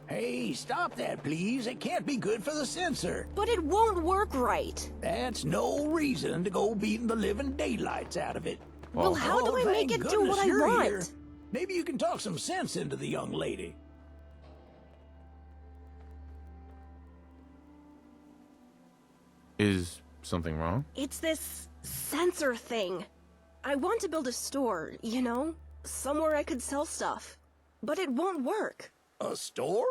Hey, stop that, please. It can't be good for the sensor. But it won't work right. That's no reason to go beating the living daylights out of it. Well, how do I make thank it do what goodness I you're want? here. Maybe you can talk some sense into the young lady. Is something wrong? It's this sensor thing. I want to build a store, you know? Somewhere I could sell stuff. But it won't work. A store?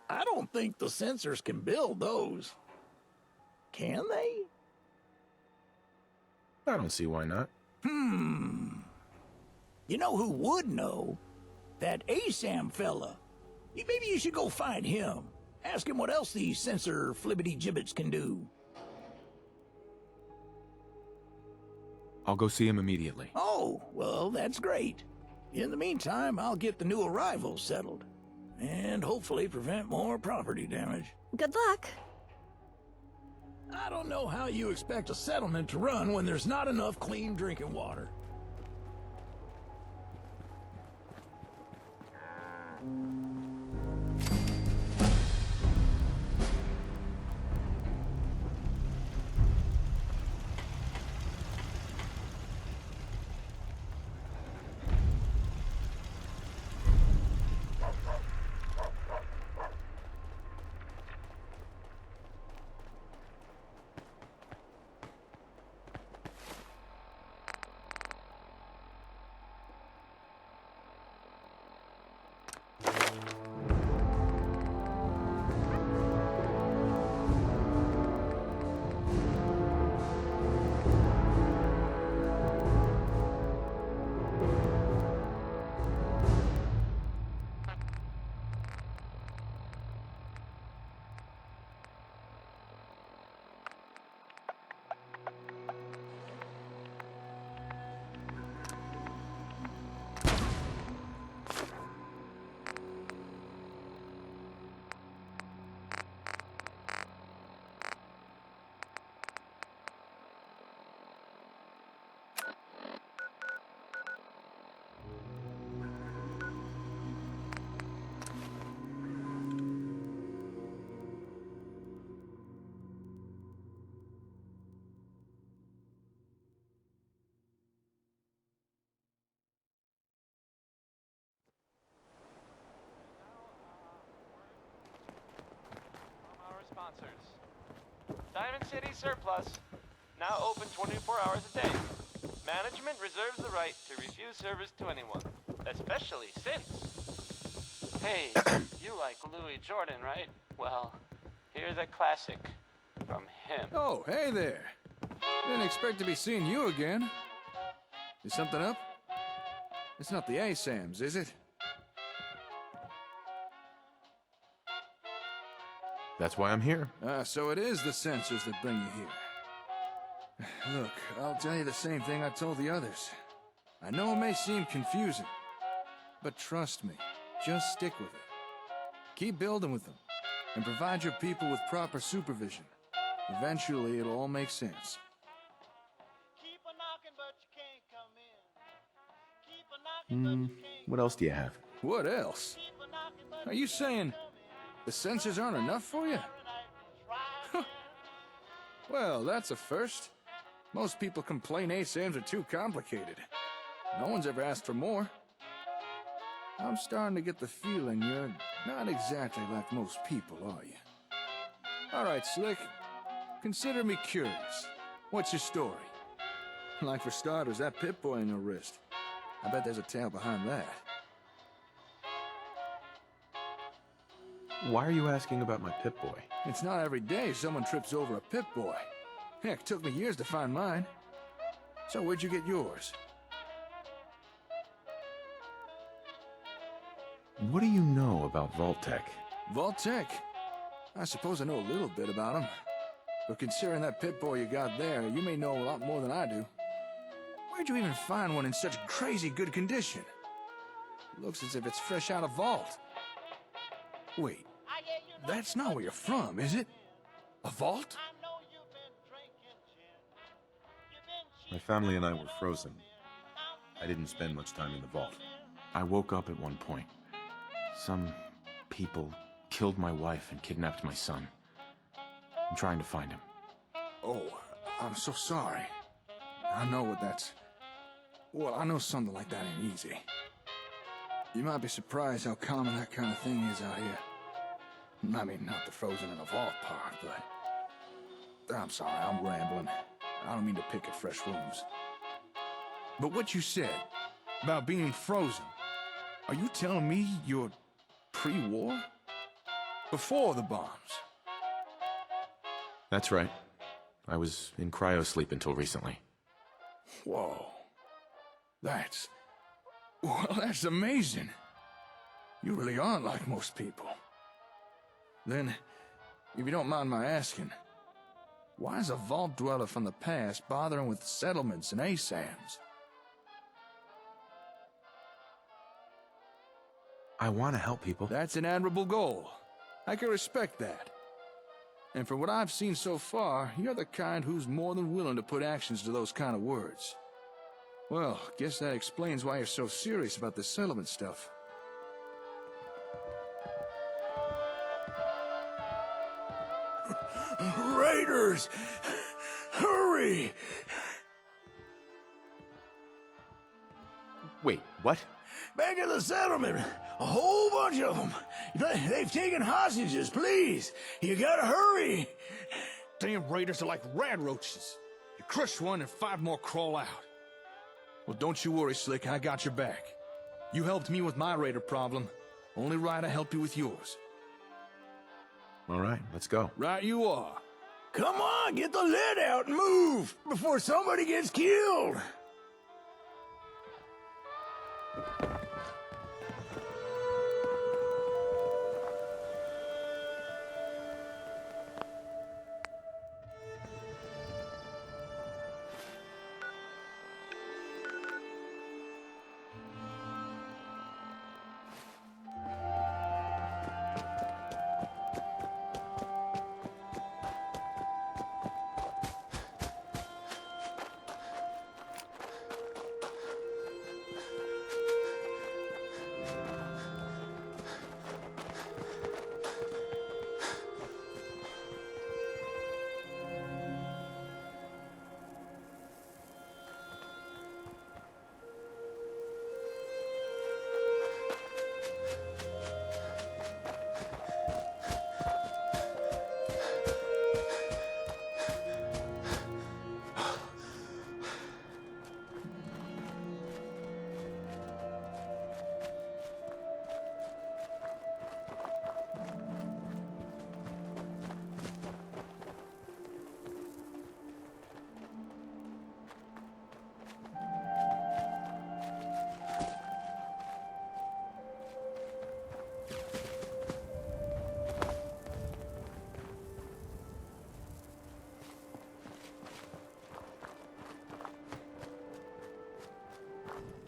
I don't think the sensors can build those. Can they? I don't see why not. You know who would know? That ASAM fella. Maybe you should go find him. Ask him what else these sensor flibbity-gibbets can do. I'll go see him immediately. Oh, well, that's great. In the meantime, I'll get the new arrivals settled. And hopefully prevent more property damage. Good luck. I don't know how you expect a settlement to run when there's not enough clean drinking water. Sponsors. Diamond City Surplus, now open 24 hours a day. Management reserves the right to refuse service to anyone, especially since. Hey, you like Louis Jordan, right? Well, here's a classic from him. Oh, hey there. Didn't expect to be seeing you again. Is something up? It's not the ASAMs, is it? That's why I'm here. So it is the sensors that bring you here. Look, I'll tell you the same thing I told the others. I know it may seem confusing, but trust me, just stick with it. Keep building with them, and provide your people with proper supervision. Eventually, it'll all make sense. Keep a knocking, but you can't come in. Keep a knocking, but you can't. What else do you have? What else? Keep a knocking, but Are you saying the sensors aren't enough for you? Well, that's a first. Most people complain ASAMs are too complicated. No one's ever asked for more. I'm starting to get the feeling you're not exactly like most people, are you? All right, Slick. Consider me curious. What's your story? Like for starters, that Pip-Boy on your wrist. I bet there's a tale behind that. Why are you asking about my Pip-Boy? It's not every day someone trips over a Pip-Boy. Heck, it took me years to find mine. So where'd you get yours? What do you know about Vault-Tec? Vault-Tec? I suppose I know a little bit about them. But considering that Pip-Boy you got there, you may know a lot more than I do. Where'd you even find one in such crazy good condition? Looks as if it's fresh out of vault. Wait, that's not where you're from, is it? A vault? My family and I were frozen. I didn't spend much time in the vault. I woke up at one point. Some people killed my wife and kidnapped my son. I'm trying to find him. Oh, I'm so sorry. I know what that's... Well, I know something like that ain't easy. You might be surprised how common that kind of thing is out here. I mean, not the frozen in a vault part, but... I'm sorry, I'm rambling. I don't mean to pick at fresh wounds. But what you said about being frozen, are you telling me you're pre-war? Before the bombs? That's right. I was in cryosleep until recently. Whoa. That's... Well, that's amazing. You really aren't like most people. Then, if you don't mind my asking, why is a vault dweller from the past bothering with settlements and ASAMs? I want to help people. That's an admirable goal. I can respect that. And from what I've seen so far, you're the kind who's more than willing to put actions to those kind of words. Well, guess that explains why you're so serious about this settlement stuff. Raiders! Hurry! Wait, what? Back at the settlement. A whole bunch of them. They've taken hostages, please. You gotta hurry. Damn raiders are like rad roaches. You crush one and 5 more crawl out. Well, don't you worry, Slick. I got your back. You helped me with my raider problem. Only right I help you with yours. All right, let's go. Right you are. Come on, get the lid out and move before somebody gets killed.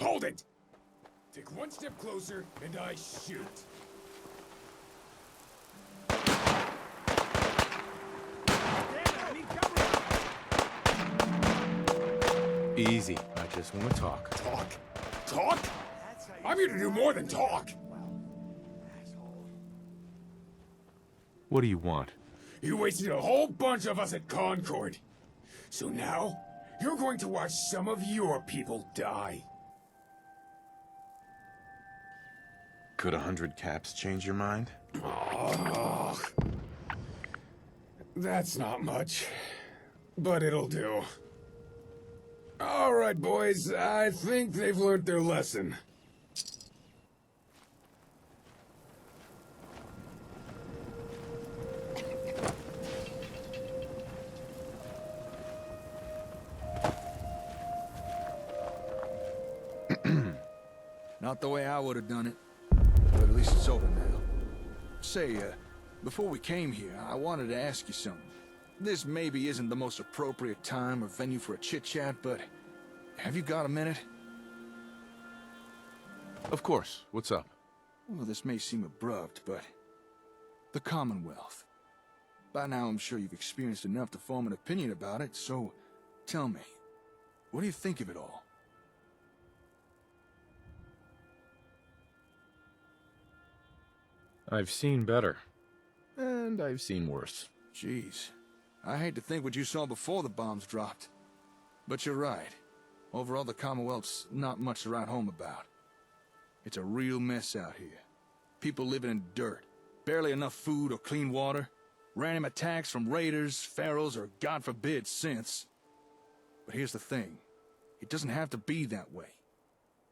Hold it! Take one step closer, and I shoot. Easy. I just want to talk. Talk? Talk? I'm here to do more than talk. What do you want? You wasted a whole bunch of us at Concord. So now, you're going to watch some of your people die. Could 100 caps change your mind? Oh, that's not much, but it'll do. All right, boys, I think they've learned their lesson. Not the way I would have done it, but at least it's over now. Say, before we came here, I wanted to ask you something. This maybe isn't the most appropriate time or venue for a chit-chat, but have you got a minute? Of course. What's up? Well, this may seem abrupt, but the Commonwealth. By now, I'm sure you've experienced enough to form an opinion about it, so tell me, what do you think of it all? I've seen better. and I've seen worse. Jeez. I hate to think what you saw before the bombs dropped. But you're right. Overall, the Commonwealth's not much to write home about. It's a real mess out here. People living in dirt. Barely enough food or clean water. Random attacks from raiders, pharaohs, or God forbid, synths. But here's the thing. It doesn't have to be that way.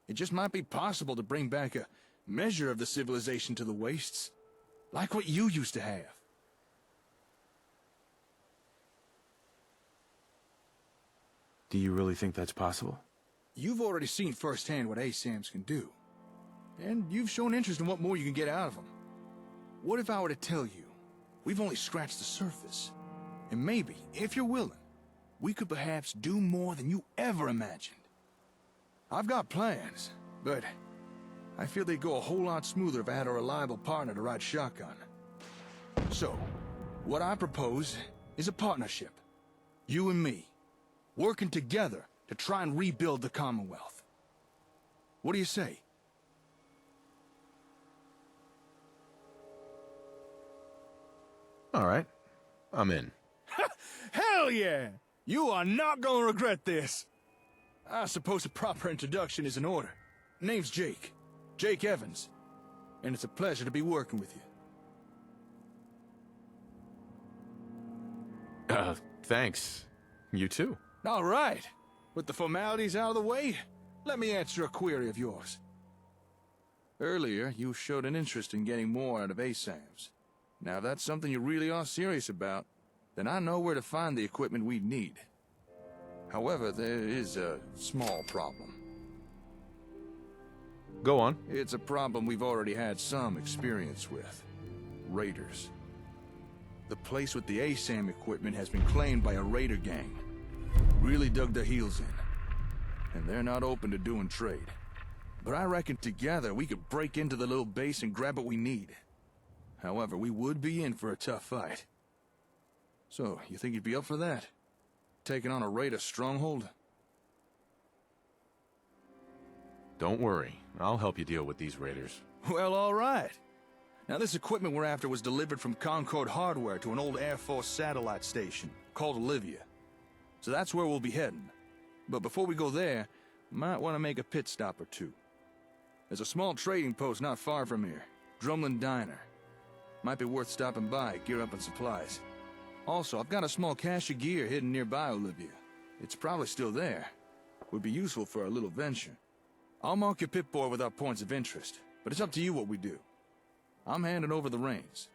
It just might be possible to bring back a measure of the civilization to the wastes. Like what you used to have. Do you really think that's possible? You've already seen firsthand what ASAMs can do. And you've shown interest in what more you can get out of them. What if I were to tell you, we've only scratched the surface? And maybe, if you're willing, we could perhaps do more than you ever imagined. I've got plans, but I feel they'd go a whole lot smoother if I had a reliable partner to ride shotgun. So, what I propose is a partnership. You and me, working together to try and rebuild the Commonwealth. What do you say? All right. I'm in. Hell yeah! You are not gonna regret this! I suppose a proper introduction is in order. Name's Jake. Jake Evans. And it's a pleasure to be working with you. Thanks. You too. All right. With the formalities out of the way, let me answer a query of yours. Earlier, you showed an interest in getting more out of ASAMs. Now, if that's something you really are serious about, then I know where to find the equipment we'd need. However, there is a small problem. Go on. It's a problem we've already had some experience with. Raiders. The place with the ASAM equipment has been claimed by a raider gang. Really dug their heels in. And they're not open to doing trade. But I reckon together we could break into the little base and grab what we need. However, we would be in for a tough fight. So, you think you'd be up for that? Taking on a raider stronghold? Don't worry. I'll help you deal with these raiders. Well, all right. Now, this equipment we're after was delivered from Concord Hardware to an old Air Force satellite station called Olivia. So that's where we'll be heading. But before we go there, might want to make a pit stop or two. There's a small trading post not far from here, Drumlin Diner. Might be worth stopping by, gear up on supplies. Also, I've got a small cache of gear hidden nearby Olivia. It's probably still there. Would be useful for our little venture. I'll mark your Pip-Boy with our points of interest, but it's up to you what we do. I'm handing over the reins.